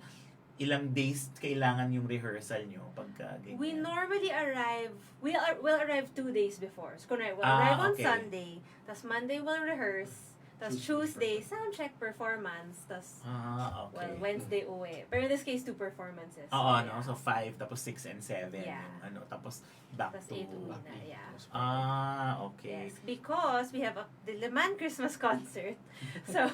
ilang days kailangan yung rehearsal nyo pagka ganyan? We normally arrive, we'll arrive 2 days before. So, kunwari, we'll arrive on okay. Sunday, tapos Monday we'll rehearse, tapos Tuesday, sound check performance, tapos, okay. well, Wednesday uwi. Pero in this case, 2 performances. Oo, Yeah. no? So, 5, tapos 6 and 7. Yeah. Yung, ano, tapos, back Tapos to... 8 uwi na, yeah. Okay. Yes, because we have a Diliman Christmas concert. So,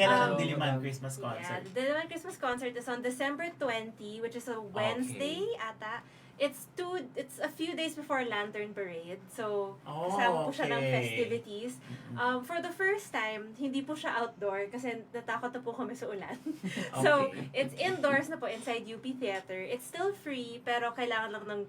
Kailan ang Diliman Christmas yeah, concert? the Diliman Christmas concert is on December 20, which is a Wednesday ata. It's a few days before Lantern Parade. So, kasama po siya ng okay. festivities. For the first time, hindi po siya outdoor kasi natakot na po kami sa ulan. So, it's indoors na po inside UP Theater. It's still free, pero kailangan lang ng,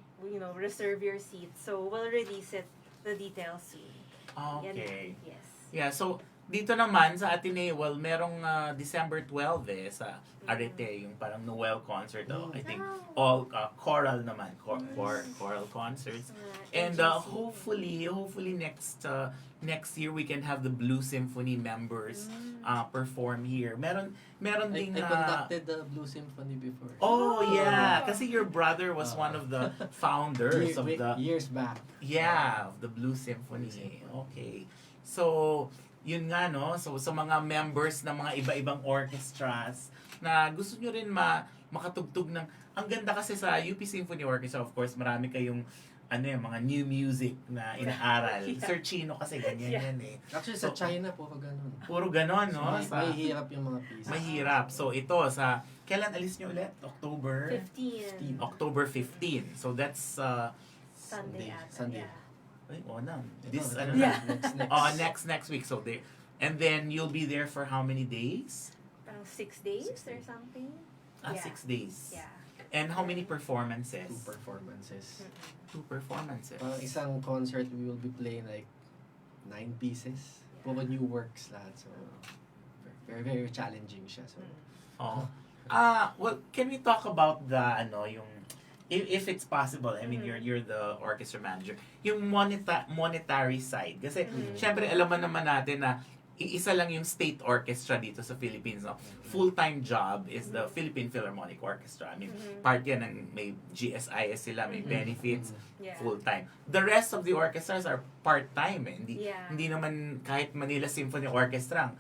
reserve your seat. So, we'll release the details soon. Okay. Yan. Yes. Yeah, so dito naman sa Ateneo, well, merong December 12 sa Arete, yung parang Noel concert. I think all choral naman, choral concerts. And hopefully next year we can have the Blue Symphony members perform here. Meron ding I conducted the Blue Symphony before. Oh yeah, kasi your brother was one of the founders of the years back. Yeah, of the Blue Symphony. Okay. So, yun nga, no? So, sa mga members ng mga iba-ibang orchestras na gusto nyo rin makatugtog ng... Ang ganda kasi sa UP Symphony Orchestra, of course, marami kayong mga new music na inaaral. Yeah. Sir Chino kasi ganyan yan eh. Actually, sa China, puro ganun. Puro ganon, no? May hirap yung mga pieces. Mahirap. So, ito, kailan alis nyo ulit? October 15. October 15. So, that's... Sunday ata. Sunday. Yeah. Ay, na. Next week. So there, and then you'll be there for how many days? Parang 6 days or something. 6 days. Yeah. And how many performances? 2 performances. 2 performances. Isang concert, we will be playing like 9 pieces. Puro new works lahat. So, very, very challenging siya. So, well, can we talk about the, yung, if it's possible, I mean, you're the orchestra manager, yung monetary side. Kasi, syempre, alam naman natin na isa lang yung state orchestra dito sa Philippines. No? Full-time job is the Philippine Philharmonic Orchestra. I mean, part yan ng may GSIS sila, may benefits, full-time. The rest of the orchestras are part-time. Hindi naman kahit Manila Symphony Orchestra,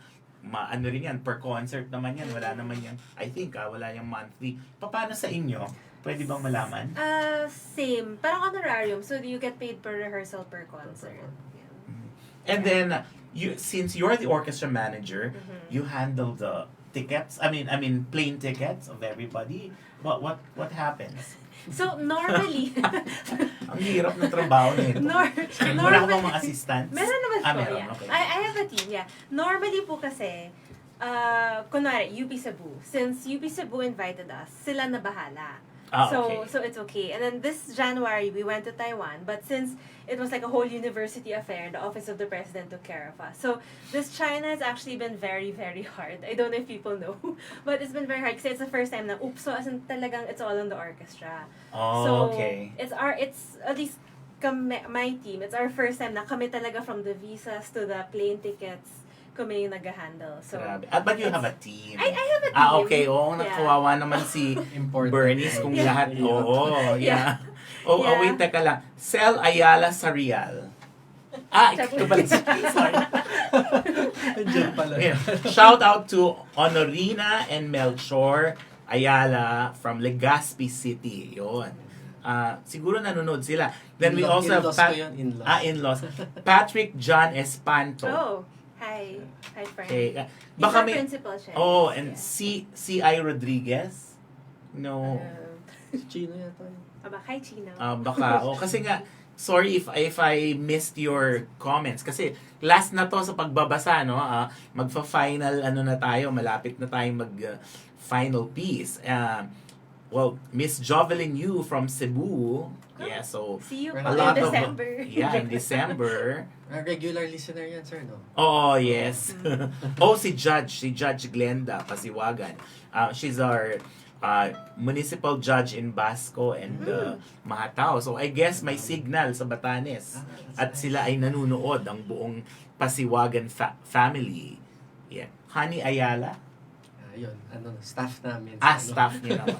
Ano rin yan, per concert naman yan. Wala naman yan. I think, wala yung monthly. Paano sa inyo? Pwede bang malaman? Same. Parang honorarium. So you get paid per rehearsal, per concert. And then, since you're the orchestra manager, you handle the tickets. I mean, plane tickets of everybody. What happens? So normally, Ang hirap ng trabaho nito. Wala ka bang mga assistants? Meron naman po, meron, yeah. okay. I have a team, yeah. Normally po kasi, kunwari, UP Cebu. Since UP Cebu invited us, sila na bahala. Okay. So it's okay. And then this January, we went to Taiwan. But since it was like a whole university affair, the Office of the President took care of us. So this China has actually been very, very hard. I don't know if people know. But it's been very hard kasi it's the first time na, so as in talagang it's all on the orchestra. So Okay. it's at least my team, it's our first time na kami talaga from the visas to the plane tickets, kami yung nag-handle. So, But you have a team. I have a team. Okay. Oo, nakawawa naman si Bernice kung lahat. Oo, yeah. Wait, teka lang. Sel Ayala Sarreal. Ito pala. Sorry. Yeah. Shout out to Honorina and Melchor Ayala from Legazpi City. Yun. Siguro nanonood sila. Then we also have in-laws. Patrick John Espanto. Oh, hi. Hi, friend. Okay. He's Baka our may, principal chef. and C.I. Rodriguez? No. Chino yata yun. Hi, Chino. Baka, kasi nga, sorry if I missed your comments. Kasi last na to sa pagbabasa, no? Magfa-final, na tayo, malapit na tayong mag-final piece. Well, Miss Jovelyn Yu from Cebu. Yeah, so See you a in lot of- December. in December. Regular listener yan, sir, no? Oh, yes. Si Judge Glenda Pasiwagan. She's our municipal judge in Basco and Mahatao. So I guess may signal sa Batanes. At sila ay nanunood, ang buong Pasiwagan family. Yeah. Honey Ayala? Yun, staff namin. Staff niya naman.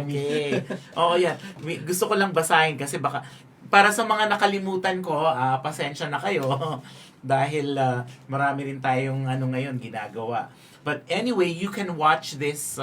Okay. Yan. Gusto ko lang basahin kasi baka, para sa mga nakalimutan ko, pasensya na kayo. Dahil marami rin tayong ngayon ginagawa. But anyway, you can watch this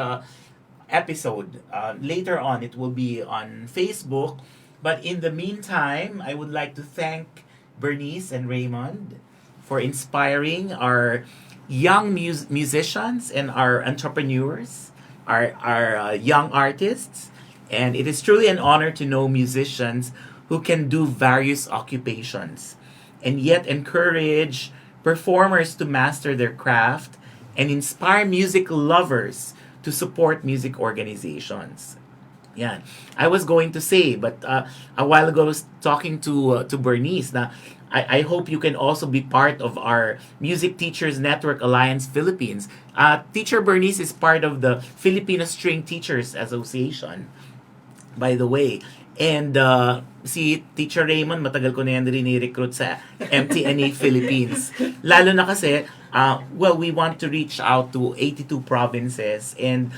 episode. Later on, it will be on Facebook. But in the meantime, I would like to thank Bernice and Raymond for inspiring our young musicians and our entrepreneurs, our young artists. And it is truly an honor to know musicians who can do various occupations and yet encourage performers to master their craft and inspire music lovers to support music organizations. Yan. I was going to say, but a while ago I was talking to Bernice na I hope you can also be part of our Music Teachers Network Alliance Philippines. Teacher Bernice is part of the Filipino String Teachers Association, by the way. And si Teacher Raymond, matagal ko na yan rin-recruit sa MTNA Philippines. Lalo na kasi, we want to reach out to 82 provinces and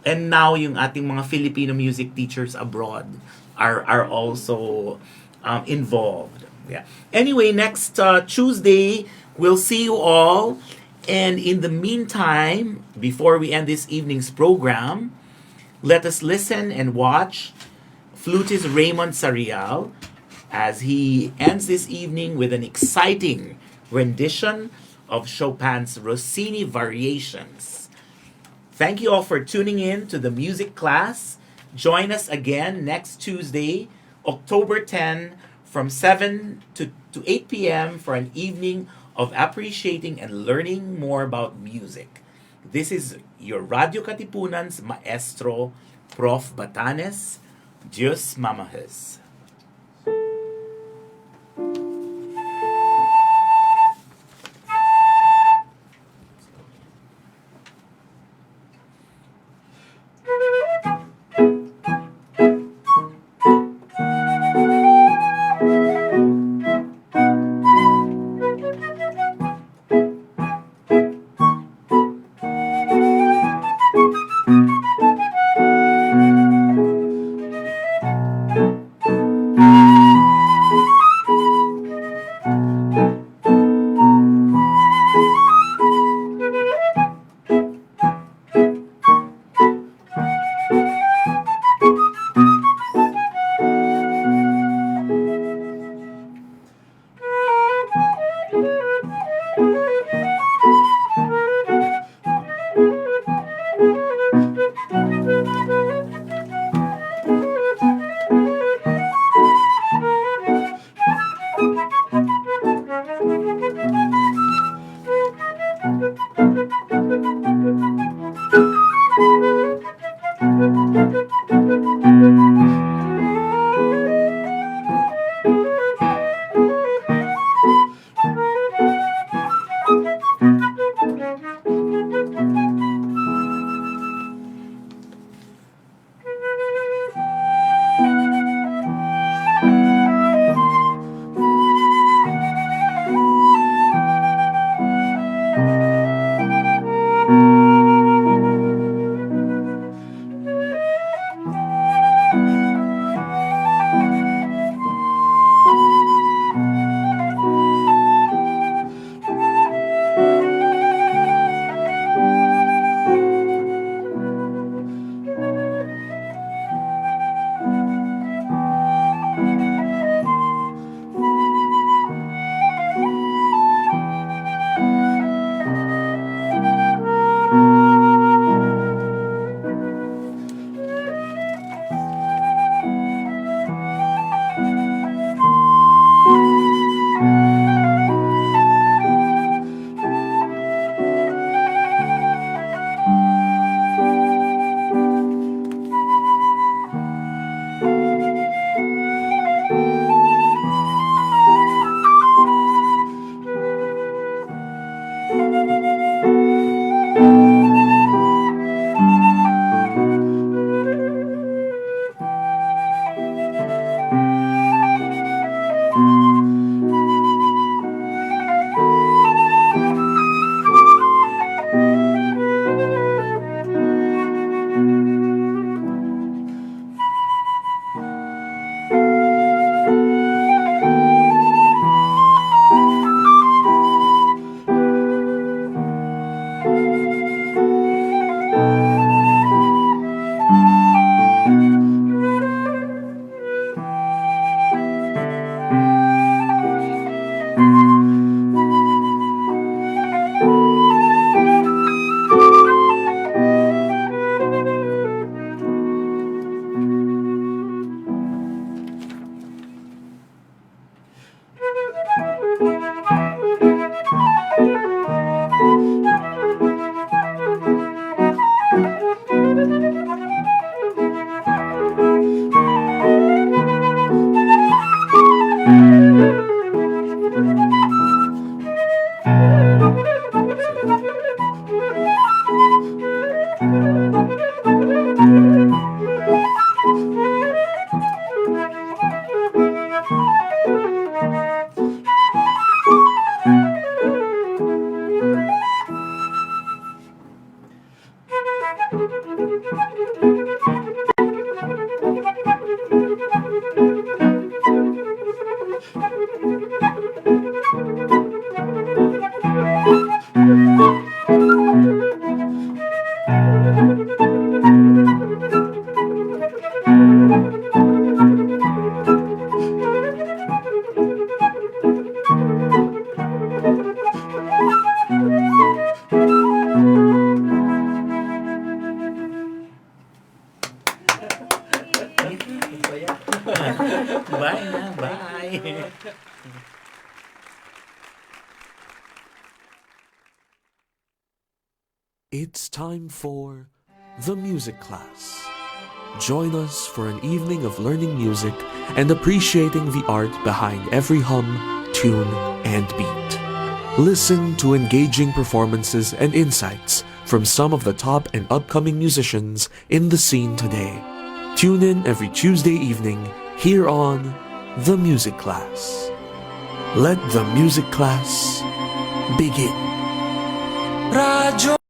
now yung ating mga Filipino music teachers abroad are also involved. Yeah. Anyway, next Tuesday, we'll see you all. And in the meantime, before we end this evening's program, let us listen and watch flutist Raymond Sarreal as he ends this evening with an exciting rendition of Chopin's Rossini Variations. Thank you all for tuning in to the music class. Join us again next Tuesday, October 10, from 7 to 8 p.m. for an evening of appreciating and learning more about music. This is your Radyo Katipunan's maestro, Prof. Batanes. Dios Mamahis. Bye na, bye. It's time for the music class. Join us for an evening of learning music and appreciating the art behind every hum, tune, and beat. Listen to engaging performances and insights from some of the top and upcoming musicians in the scene today. Tune in every Tuesday evening here on The Music Class. Let the music class begin. Radyo